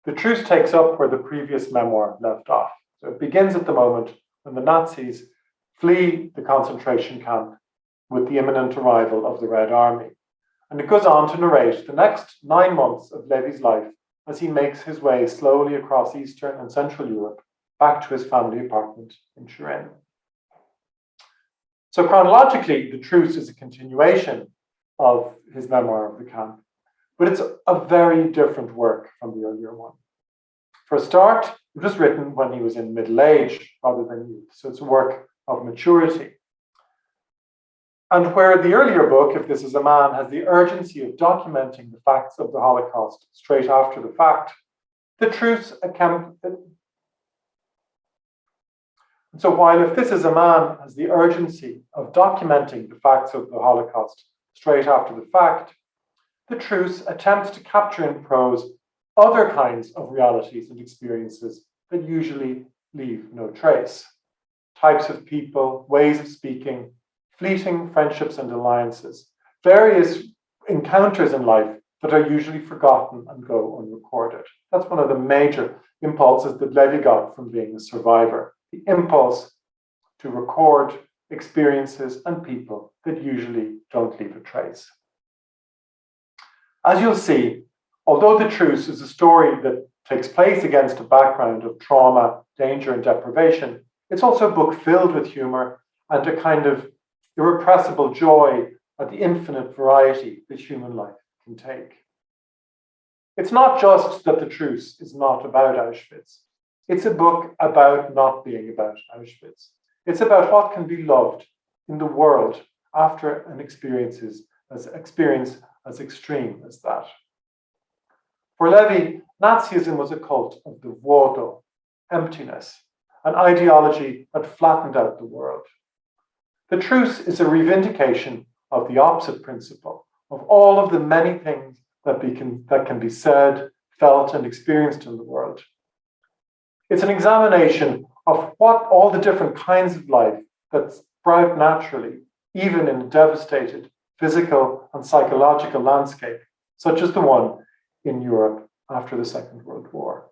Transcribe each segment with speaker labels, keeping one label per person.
Speaker 1: The Truce takes up where the previous memoir left off. So it begins at the moment when the Nazis flee the concentration camp with the imminent arrival of the Red Army. And it goes on to narrate the next 9 months of Levi's life as he makes his way slowly across Eastern and Central Europe back to his family apartment in Turin. So chronologically, The Truce is a continuation of his memoir of the camp, but it's a very different work from the earlier one. For a start, it was written when he was in middle age rather than youth, so it's a work of maturity. And where the earlier book, If This Is a Man, has the urgency of documenting the facts of the Holocaust straight after the fact, The Truce So while If This Is a Man has the urgency of documenting the facts of the Holocaust straight after the fact, The Truce attempts to capture in prose other kinds of realities and experiences that usually leave no trace. Types of people, ways of speaking, fleeting friendships and alliances, various encounters in life that are usually forgotten and go unrecorded. That's one of the major impulses that Levi got from being a survivor, the impulse to record experiences and people that usually don't leave a trace. As you'll see, although The Truce is a story that takes place against a background of trauma, danger, and deprivation, it's also a book filled with humor and a kind of irrepressible joy at the infinite variety that human life can take. It's not just that The Truce is not about Auschwitz. It's a book about not being about Auschwitz. It's about what can be loved in the world after an experience as extreme as that. For Levi, Nazism was a cult of the vuoto, emptiness, an ideology that flattened out the world. The Truce is a revindication of the opposite principle, of all of the many things that can be said, felt, and experienced in the world. It's an examination of what all the different kinds of life that sprout naturally, even in a devastated physical and psychological landscape, such as the one in Europe after the Second World War.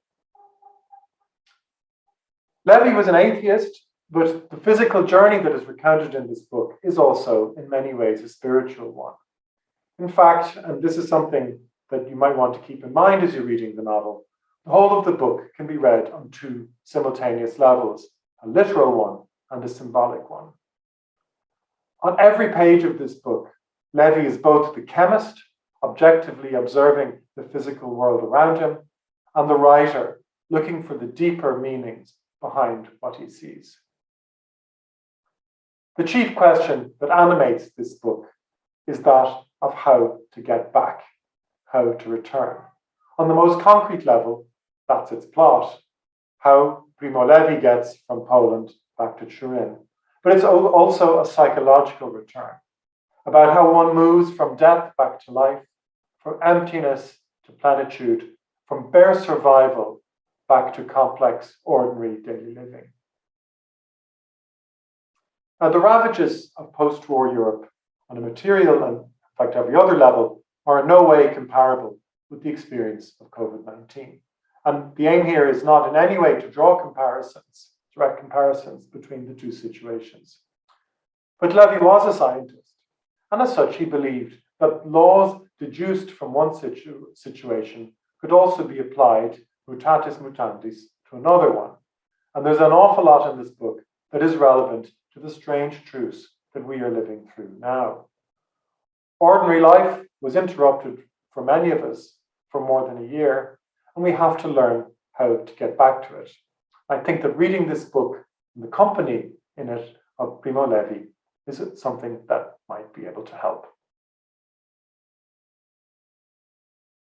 Speaker 1: Levi was an atheist, but the physical journey that is recounted in this book is also, in many ways, a spiritual one. In fact, and this is something that you might want to keep in mind as you're reading the novel, the whole of the book can be read on two simultaneous levels, a literal one and a symbolic one. On every page of this book, Levi is both the chemist, objectively observing the physical world around him, and the writer, looking for the deeper meanings behind what he sees. The chief question that animates this book is that of how to get back, how to return. On the most concrete level, that's its plot, how Primo Levi gets from Poland back to Turin. But it's also a psychological return, about how one moves from death back to life, from emptiness to plenitude, from bare survival back to complex, ordinary daily living. Now, the ravages of post-war Europe on a material and, in fact, every other level are in no way comparable with the experience of COVID-19. And the aim here is not in any way to draw direct comparisons between the two situations. But Levi was a scientist, and as such, he believed that laws deduced from one situation could also be applied mutatis mutandis to another one. And there's an awful lot in this book that is relevant to the strange truce that we are living through now. Ordinary life was interrupted for many of us for more than a year, and we have to learn how to get back to it. I think that reading this book and the company in it of Primo Levi is something that might be able to help.